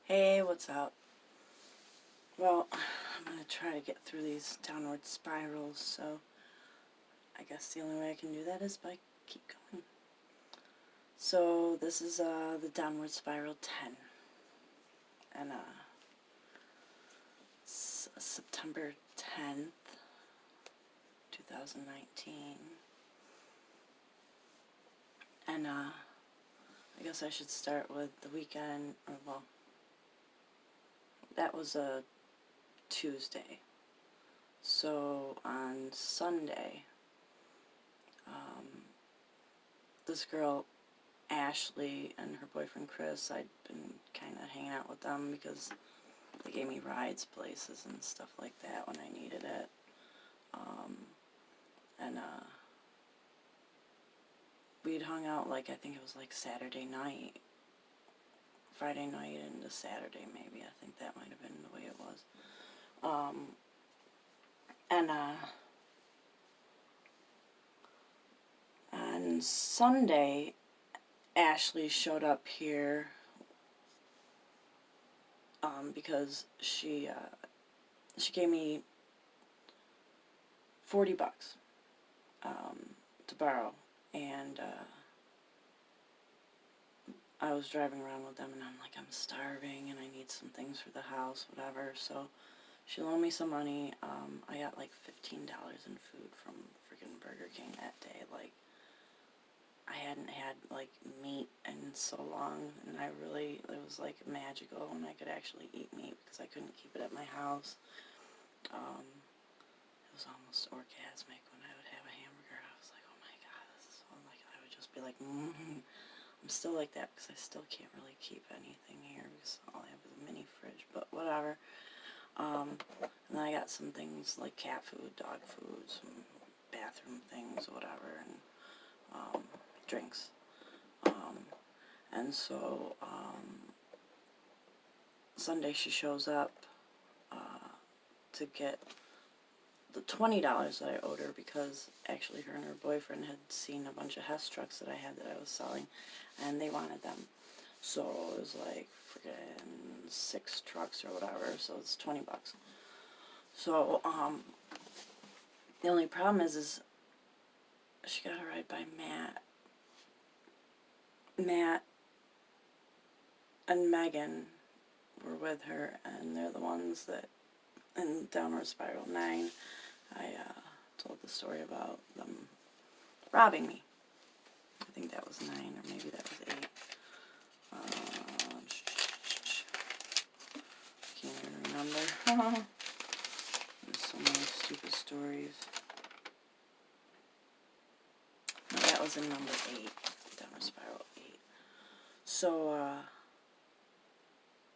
Hey, what's up? Well, I'm going to try to get through these downward spirals, so I guess the only way I can do that is by keep going. So this is the downward spiral 10, and it's September 10th, 2019, and I guess I should start with the weekend, or well, that was a Tuesday. So on Sunday, this girl Ashley and her boyfriend Chris, I'd been kind of hanging out with them because they gave me rides places and stuff like that when I needed it. And we'd hung out, like, I think it was like Saturday night, Friday night into Saturday maybe. I think that might have been the way it was. And on Sunday, Ashley showed up here because she gave me $40 to borrow, and I was driving around with them, and I'm like, I'm starving, and I need some things for the house, whatever, so she loaned me some money. I got like $15 in food from freaking Burger King that day. Like, I hadn't had, like, meat in so long, and it was, like, magical when I could actually eat meat, because I couldn't keep it at my house. It was almost orgasmic when I would have a hamburger. I was like, oh my god, this is so, like, I would just be like, I'm still like that, because I still can't really keep anything here, because all I have is a mini fridge, but whatever. And then I got some things like cat food, dog food, some bathroom things, whatever, and drinks. And so Sunday she shows up to get the $20 that I owed her, because actually her and her boyfriend had seen a bunch of Hess trucks that I had that I was selling, and they wanted them. So it was like freaking 6 trucks or whatever, so it's $20. So the only problem is she got a ride by Matt and Megan were with her, and they're the ones that in Downward Spiral 9 I told the story about them robbing me. I think that was 9, or maybe that was 8. Can't even remember. There's so many stupid stories. No, that was in number 8, Downward Spiral 8. So,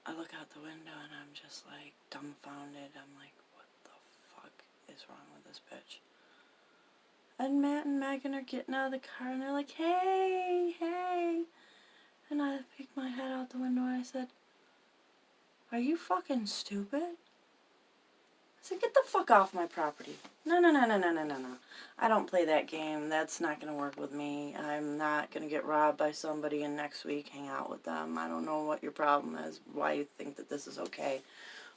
I look out the window and I'm just like dumbfounded. I'm like, what the fuck is wrong with this bitch? And Matt and Megan are getting out of the car and they're like, hey, hey. And I peeked my head out the window and I said, are you fucking stupid? I said, get the fuck off my property. No. I don't play that game. That's not going to work with me. I'm not going to get robbed by somebody and next week hang out with them. I don't know what your problem is, why you think that this is okay,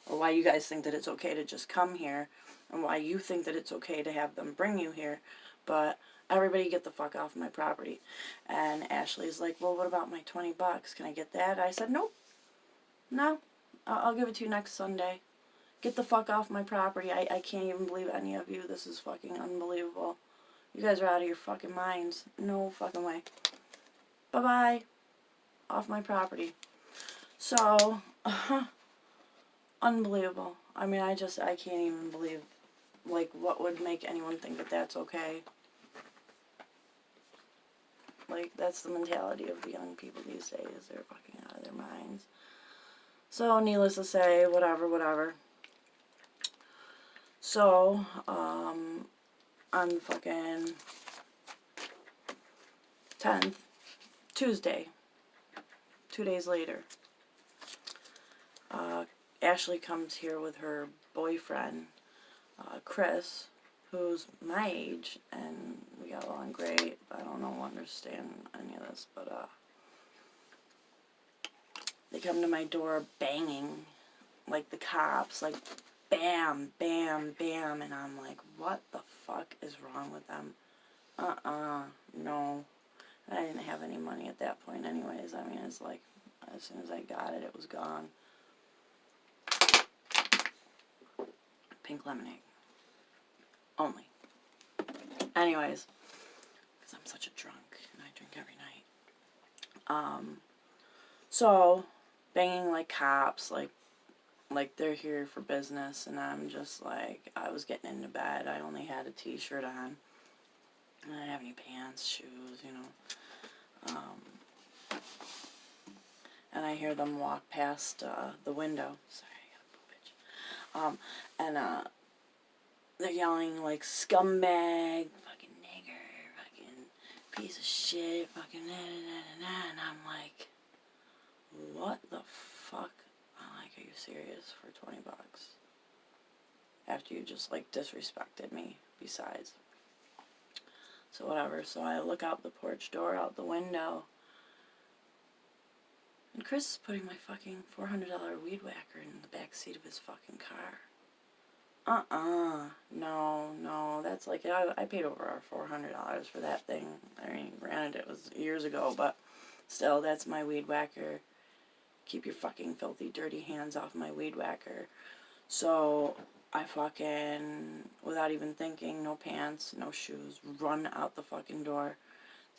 or why you guys think that it's okay to just come here, and why you think that it's okay to have them bring you here, but everybody get the fuck off my property. And Ashley's like, well, what about my $20? Can I get that? I said, nope. No. I'll give it to you next Sunday. Get the fuck off my property. I can't even believe any of you. This is fucking unbelievable. You guys are out of your fucking minds. No fucking way. Bye-bye. Off my property. So, unbelievable. I mean, I can't even believe, like, what would make anyone think that that's okay. Like, that's the mentality of the young people these days. They're fucking out of their minds. So, needless to say, whatever. So, on fucking 10th, Tuesday, 2 days later, Ashley comes here with her boyfriend, Chris, who's my age, and we got along great. I don't understand any of this, but They come to my door banging, like the cops, like bam, bam, bam, and I'm like, what the fuck is wrong with them? No. And I didn't have any money at that point anyways. I mean, it's like, as soon as I got it, it was gone. Pink lemonade. Only. Anyways, because I'm such a drunk, and I drink every night. So, banging like cops, like they're here for business, and I'm just like, I was getting into bed. I only had a t-shirt on. I didn't have any pants, shoes, you know. And I hear them walk past the window. Sorry, I got a bitch. And they're yelling like, scumbag, fucking nigger, fucking piece of shit, fucking na-na-na-na-na. And I'm like, what the fuck? I'm like, are you serious for 20 bucks? After you just like disrespected me besides. So whatever, so I look out the porch door, out the window, and Chris is putting my fucking $400 weed whacker in the back seat of his fucking car. No, that's like, I paid over $400 for that thing. I mean, granted it was years ago, but still, that's my weed whacker. Keep your fucking filthy, dirty hands off my weed whacker. So I fucking, without even thinking, no pants, no shoes, run out the fucking door.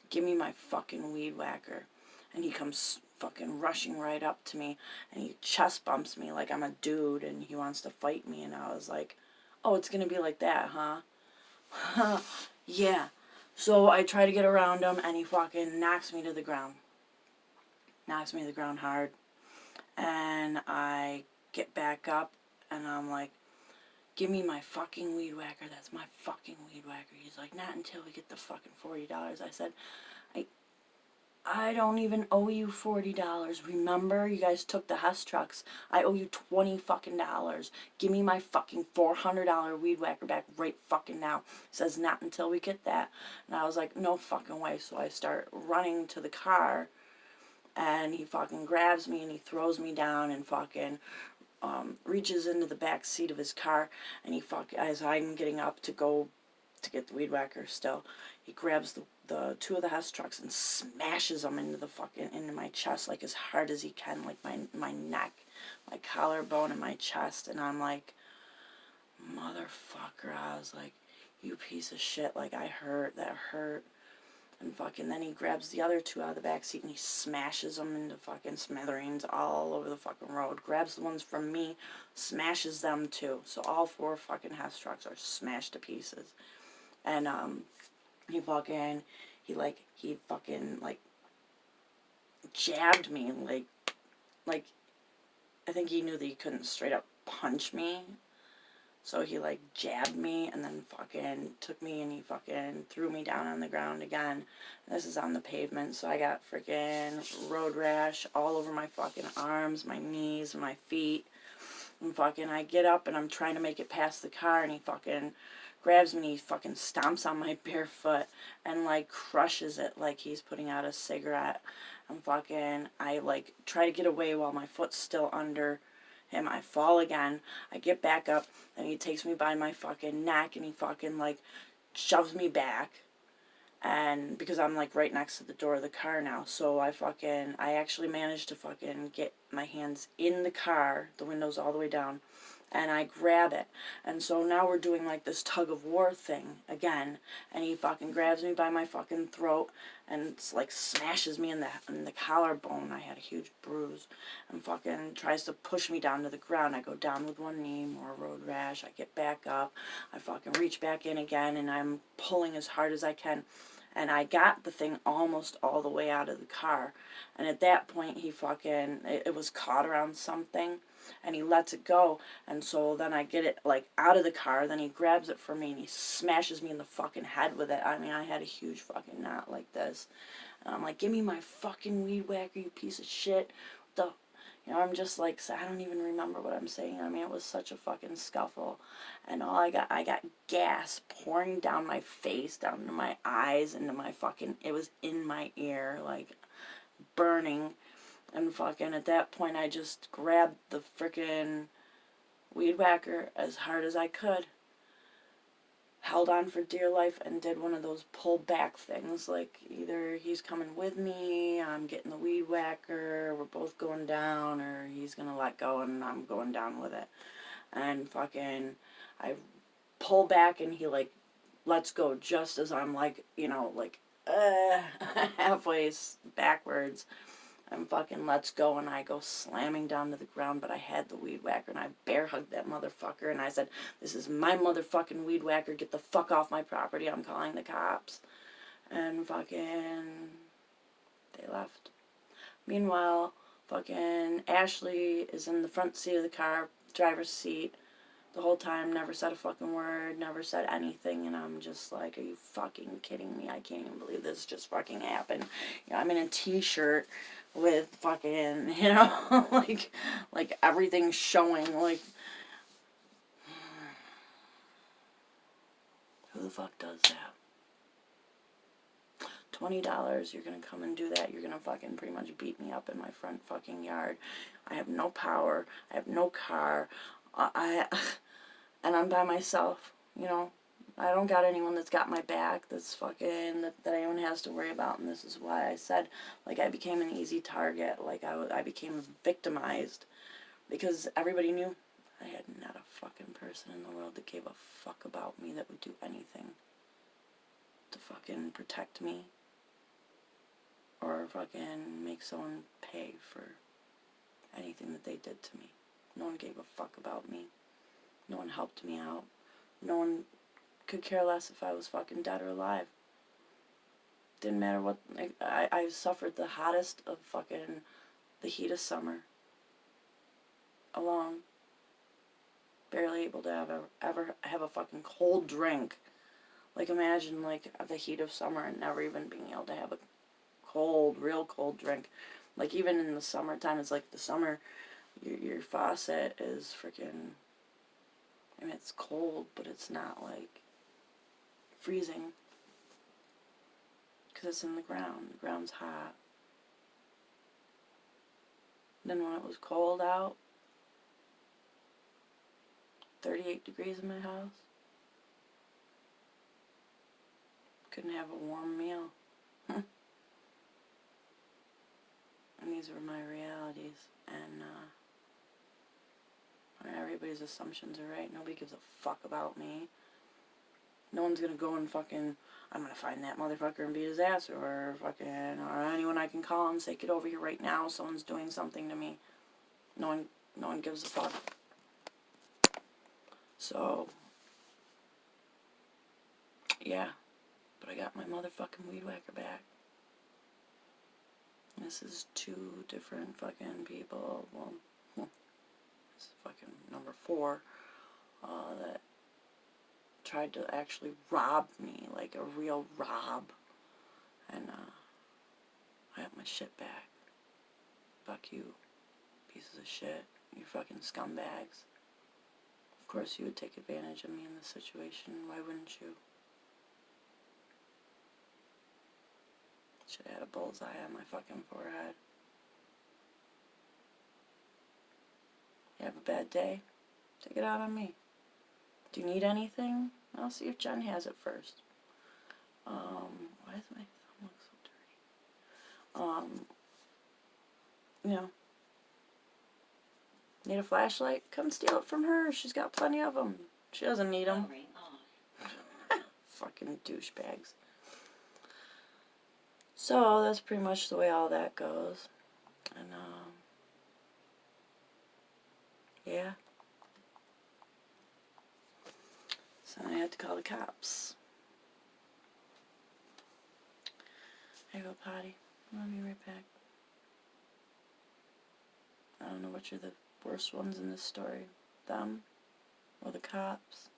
Give me my fucking weed whacker. And he comes fucking rushing right up to me, and he chest bumps me like I'm a dude, and he wants to fight me, and I was like, oh, it's gonna be like that, huh? Yeah. So I try to get around him, and he fucking knocks me to the ground. Knocks me to the ground hard. And I get back up, and I'm like, give me my fucking weed whacker. That's my fucking weed whacker. He's like, not until we get the fucking $40. I said, I don't even owe you $40. Remember, you guys took the Hess trucks. I owe you $20 fucking dollars. Give me my fucking $400 weed whacker back right fucking now. He says, not until we get that. And I was like, no fucking way. So I start running to the car, and he fucking grabs me and he throws me down and fucking reaches into the back seat of his car, and he as I'm getting up to go to get the weed whacker still, he grabs the two of the Hess trucks and smashes them into my chest, like as hard as he can, like my neck, my collarbone, and my chest. And I'm like, motherfucker. I was like, you piece of shit. Like, that hurt. And fucking then he grabs the other two out of the back seat and he smashes them into fucking smithereens all over the fucking road. Grabs the ones from me, smashes them too. So all 4 fucking Hess trucks are smashed to pieces. And he fucking jabbed me, like I think he knew that he couldn't straight up punch me. So he like jabbed me and then fucking took me and he fucking threw me down on the ground again. This is on the pavement, so I got freaking road rash all over my fucking arms, my knees, my feet. And fucking I get up and I'm trying to make it past the car, and he fucking grabs me and he fucking stomps on my bare foot and like crushes it like he's putting out a cigarette. And fucking I like try to get away while my foot's still under him. I fall again. I get back up, and he takes me by my fucking neck and he fucking like shoves me back. And because I'm like right next to the door of the car now, so I actually managed to fucking get my hands in the car, the windows all the way down, and I grab it. And so now we're doing like this tug of war thing again, and he fucking grabs me by my fucking throat and it's like smashes me in the collarbone. I had a huge bruise, and fucking tries to push me down to the ground. I go down with one knee, more road rash. I get back up. I fucking reach back in again, and I'm pulling as hard as I can. And I got the thing almost all the way out of the car. And at that point, it was caught around something, and he lets it go. And so then I get it, like, out of the car. Then he grabs it for me, and he smashes me in the fucking head with it. I mean, I had a huge fucking knot like this. And I'm like, give me my fucking weed whacker, you piece of shit. I'm just like, I don't even remember what I'm saying. I mean, it was such a fucking scuffle. And I got gas pouring down my face, down into my eyes, into my fucking, it was in my ear, like, burning. And fucking at that point, I just grabbed the frickin' weed whacker as hard as I could, held on for dear life, and did one of those pull back things. Like, either he's coming with me, I'm getting the weed whacker, we're both going down, or he's gonna let go and I'm going down with it. And fucking, I pull back and he, like, lets go just as I'm, like, you know, like, halfway backwards. And fucking lets go, and I go slamming down to the ground, but I had the weed whacker, and I bear hugged that motherfucker, and I said, this is my motherfucking weed whacker, get the fuck off my property, I'm calling the cops. And fucking, they left. Meanwhile, fucking Ashley is in the front seat of the car, driver's seat, the whole time, never said a fucking word, never said anything, and I'm just like, are you fucking kidding me? I can't even believe this just fucking happened. You know, I'm in a t-shirt with fucking, you know, like everything showing, like, who the fuck does that? $20, you're gonna come and do that, you're gonna fucking pretty much beat me up in my front fucking yard. I have no power, I have no car, and I'm by myself, you know. I don't got anyone that's got my back, that's fucking, that anyone has to worry about, and this is why I said, like, I became an easy target, like, I became victimized, because everybody knew I had not a fucking person in the world that gave a fuck about me, that would do anything to fucking protect me, or fucking make someone pay for anything that they did to me. No one gave a fuck about me. No one helped me out. No one could care less if I was fucking dead or alive. Didn't matter what. I suffered the hottest of fucking the heat of summer. Alone. Barely able to ever have a fucking cold drink. Like, imagine, like, the heat of summer and never even being able to have a cold, real cold drink. Like, even in the summertime, it's like the summer, your faucet is freaking, I mean, it's cold, but it's not, like, freezing, because it's in the ground. The ground's hot. Then when it was cold out, 38 degrees in my house, couldn't have a warm meal. And these were my realities. And everybody's assumptions are right. Nobody gives a fuck about me. No one's gonna go and fucking, I'm gonna find that motherfucker and beat his ass, or fucking, or anyone I can call and say, get over here right now, someone's doing something to me. No one gives a fuck. So, yeah, but I got my motherfucking weed whacker back. This is 2 different fucking people, well, this is fucking number 4, that tried to actually rob me, like a real rob, and I got my shit back. Fuck you, pieces of shit, you fucking scumbags. Of course you would take advantage of me in this situation, why wouldn't you? Should have had a bullseye on my fucking forehead. You have a bad day? Take it out on me. Do you need anything? I'll see if Jen has it first. Why does my thumb look so dirty? You know, need a flashlight? Come steal it from her. She's got plenty of them. She doesn't need them. Fucking douchebags. So, that's pretty much the way all that goes. And, yeah. So I had to call the cops. I go potty. I'll be right back. I don't know which are the worst ones in this story. Them or the cops.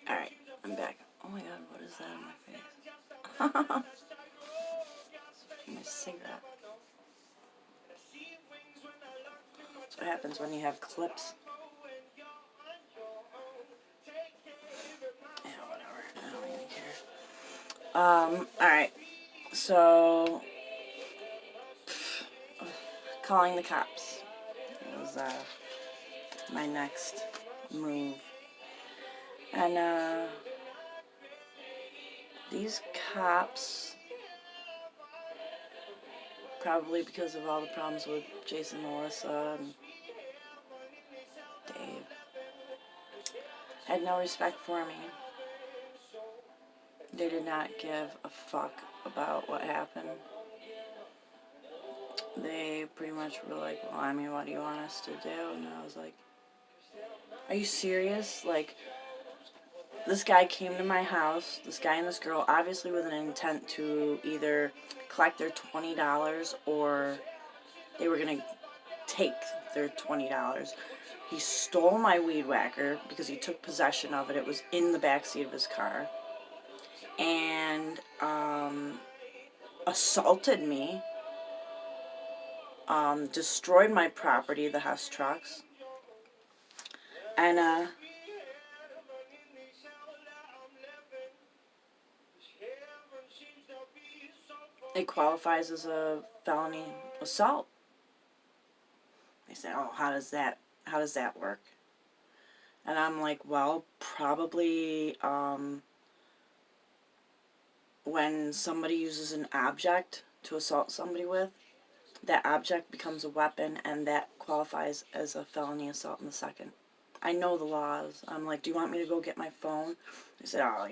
Alright, I'm back. Oh my god, what is that on my face? My cigarette. That's what happens when you have clips. Yeah, whatever. I don't even care. Alright. So, calling the cops was my next move. And these cops, probably because of all the problems with Jason, Melissa, and Dave, had no respect for me. They did not give a fuck about what happened. They pretty much were like, well, I mean, what do you want us to do? And I was like, are you serious? Like, this guy came to my house, this guy and this girl, obviously with an intent to either collect their $20 or they were going to take their $20. He stole my weed whacker because he took possession of it. It was in the backseat of his car. And assaulted me. Destroyed my property, the Hess trucks. And it qualifies as a felony assault. They say, oh, how does that work? And I'm like, well, probably when somebody uses an object to assault somebody with, that object becomes a weapon, and that qualifies as a felony assault in the second. I know the laws. I'm like, do you want me to go get my phone? They said, oh,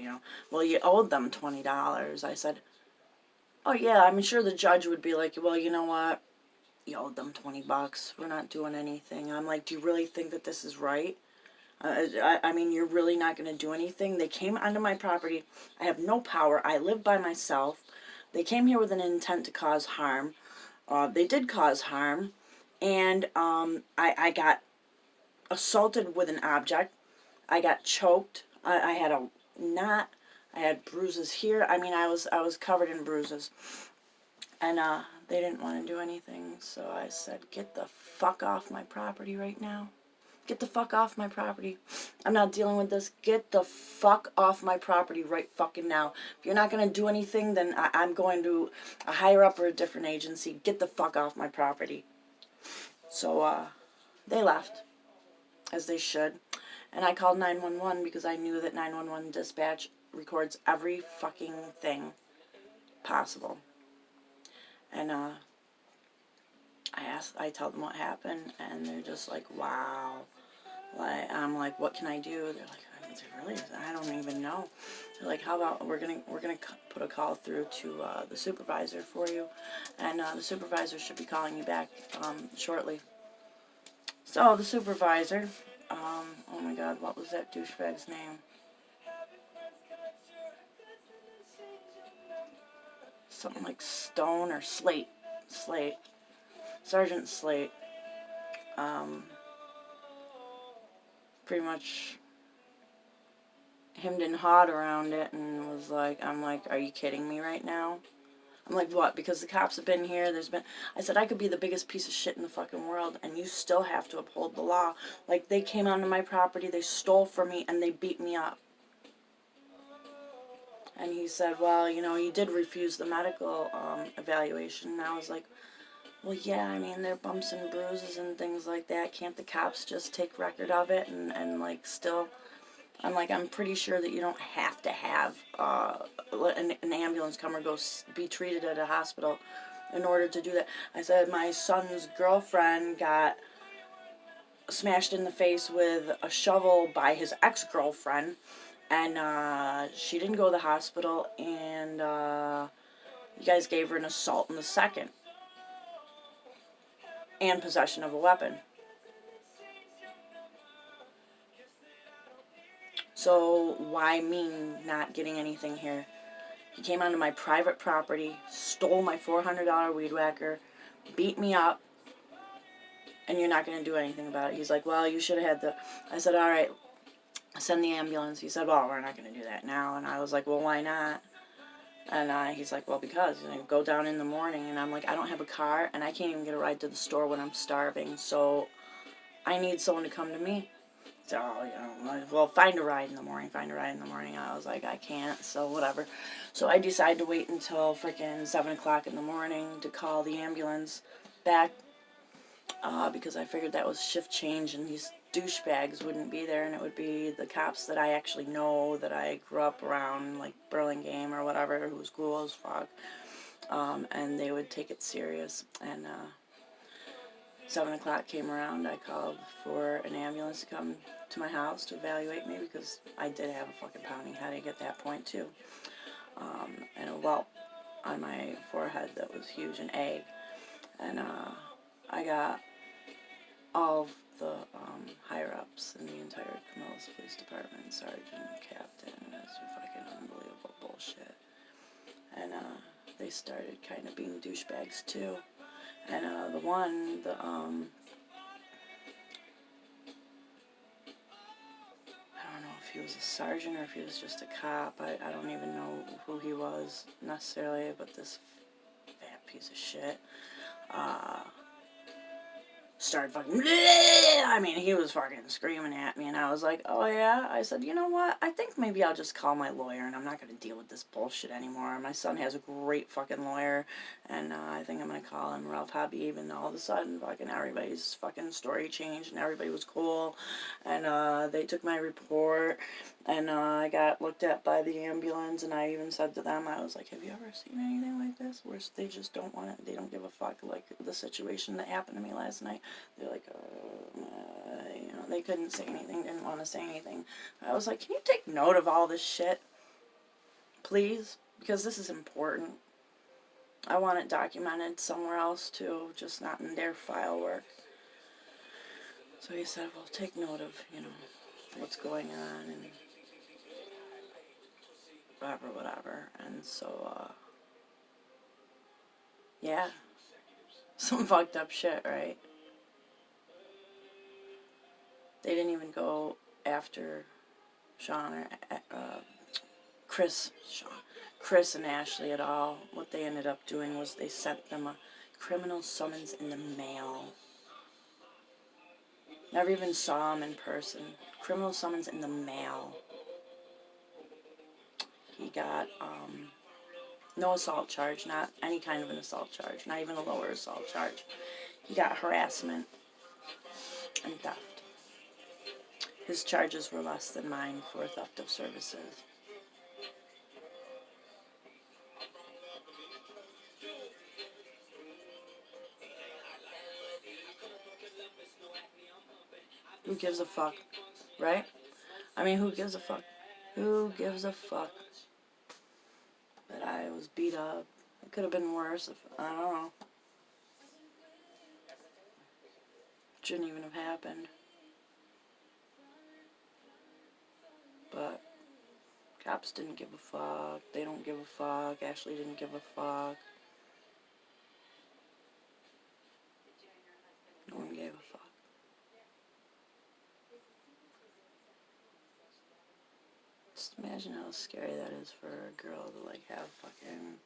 well, you owed them $20. I said, oh, yeah, I'm sure the judge would be like, well, you know what? You owed them $20. We're not doing anything. I'm like, do you really think that this is right? I mean, you're really not going to do anything? They came onto my property. I have no power. I live by myself. They came here with an intent to cause harm. They did cause harm. And I got assaulted with an object. I got choked. I had a knot. I had bruises here. I mean, I was covered in bruises. And they didn't want to do anything. So I said, get the fuck off my property right now. Get the fuck off my property. I'm not dealing with this. Get the fuck off my property right fucking now. If you're not going to do anything, then I'm going to a higher up or a different agency. Get the fuck off my property. So they left, as they should. And I called 911 because I knew that 911 dispatch records every fucking thing possible. And I tell them what happened, and they're just like, wow. Like, I'm like, what can I do? They're like, really? I don't even know. They're like, how about we're gonna put a call through to the supervisor for you, and the supervisor should be calling you back shortly. So the supervisor, oh my God, what was that douchebag's name? Something like Stone or Slate. Sergeant Slate. Pretty much hemmed and hawed around it and was like, I'm like, are you kidding me right now? I'm like, what? Because the cops have been here, I said, I could be the biggest piece of shit in the fucking world, and you still have to uphold the law. Like, they came onto my property, they stole from me, and they beat me up. And he said, well, you did refuse the medical evaluation. And I was like, well, yeah, I mean, they're bumps and bruises and things like that. Can't the cops just take record of it and like, still... I'm like, I'm pretty sure that you don't have to have an ambulance come or go be treated at a hospital in order to do that. I said, my son's girlfriend got smashed in the face with a shovel by his ex-girlfriend, and she didn't go to the hospital, and you guys gave her an assault in the second and possession of a weapon. So why me not getting anything here? He came onto my private property, stole my $400 weed whacker, beat me up, and you're not going to do anything about it. He's like, well, you should have had I said, all right, send the ambulance. He said, well, we're not going to do that now. And I was like, well, why not? And he's like, well, because go down in the morning. And I'm like, I don't have a car, and I can't even get a ride to the store when I'm starving. So I need someone to come to me. So, well, find a ride in the morning, I was like, I can't, so whatever. So I decided to wait until freaking 7 o'clock in the morning to call the ambulance back, because I figured that was shift change and these douchebags wouldn't be there, and it would be the cops that I actually know, that I grew up around, like Burlingame or whatever, who was cool as fuck, and they would take it serious. And 7 o'clock came around, I called for an ambulance to come to my house to evaluate me, because I did have a fucking pounding headache at that point too, and a welt on my forehead that was huge, an egg. And I got all of the higher-ups in the entire Camillus Police Department, sergeant, captain, it was fucking unbelievable bullshit. And they started kind of being douchebags too. And I don't know if he was a sergeant or if he was just a cop. I don't even know who he was necessarily, but this fat piece of shit started fucking, I mean, he was fucking screaming at me, and I was like, oh yeah? I said, you know what? I think maybe I'll just call my lawyer, and I'm not going to deal with this bullshit anymore. My son has a great fucking lawyer, and I think I'm going to call him Ralph Habib, and all of a sudden, fucking everybody's fucking story changed, and everybody was cool, and they took my report, and I got looked at by the ambulance, and I even said to them, I was like, have you ever seen anything like this? Where they just don't want it, they don't give a fuck, like the situation that happened to me last night. They're like, they couldn't say anything, didn't want to say anything. I was like, can you take note of all this shit, please? Because this is important. I want it documented somewhere else too, just not in their file work. So he said, well, take note of, what's going on, and whatever. And so, yeah. Some fucked up shit, right? They didn't even go after Sean or Chris and Ashley at all. What they ended up doing was they sent them a criminal summons in the mail. Never even saw him in person. Criminal summons in the mail. He got no assault charge, not any kind of an assault charge, not even a lower assault charge. He got harassment and theft. His charges were less than mine for theft of services. Who gives a fuck, right? I mean, who gives a fuck? Who gives a fuck? But I was beat up. It could have been worse if, I don't know. Shouldn't even have happened. But cops didn't give a fuck. They don't give a fuck. Ashley didn't give a fuck. No one gave a fuck. Just imagine how scary that is for a girl to like have fucking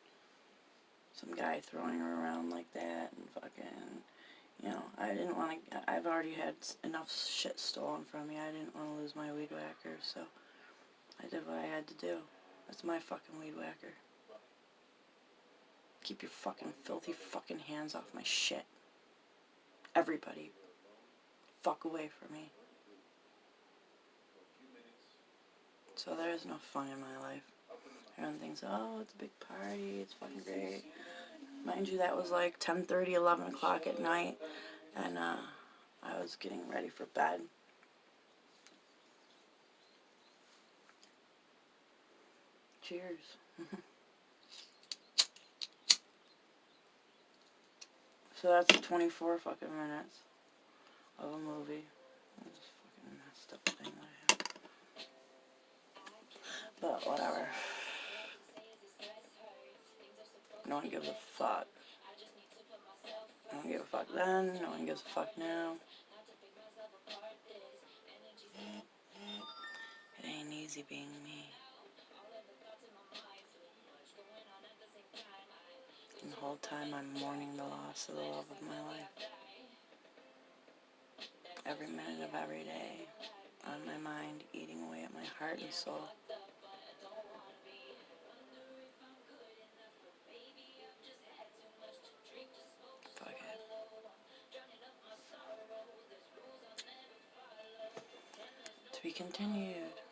some guy throwing her around like that, and fucking, I didn't want to, I've already had enough shit stolen from me. I didn't want to lose my weed whacker, so I did what I had to do. That's my fucking weed whacker. Keep your fucking filthy fucking hands off my shit. Everybody. Fuck away from me. So there is no fun in my life. Everyone thinks, oh, it's a big party, it's fucking great. Mind you, that was like 10:30, 11 o'clock at night, and I was getting ready for bed. Cheers. So that's 24 fucking minutes of a movie. That's a fucking messed up thing that I have. But whatever. No one gives a fuck. No one gave a fuck then, no one gives a fuck now. It ain't easy being me. And the whole time I'm mourning the loss of the love of my life. Every minute of every day, on my mind, eating away at my heart and soul. Fuck it. To be continued.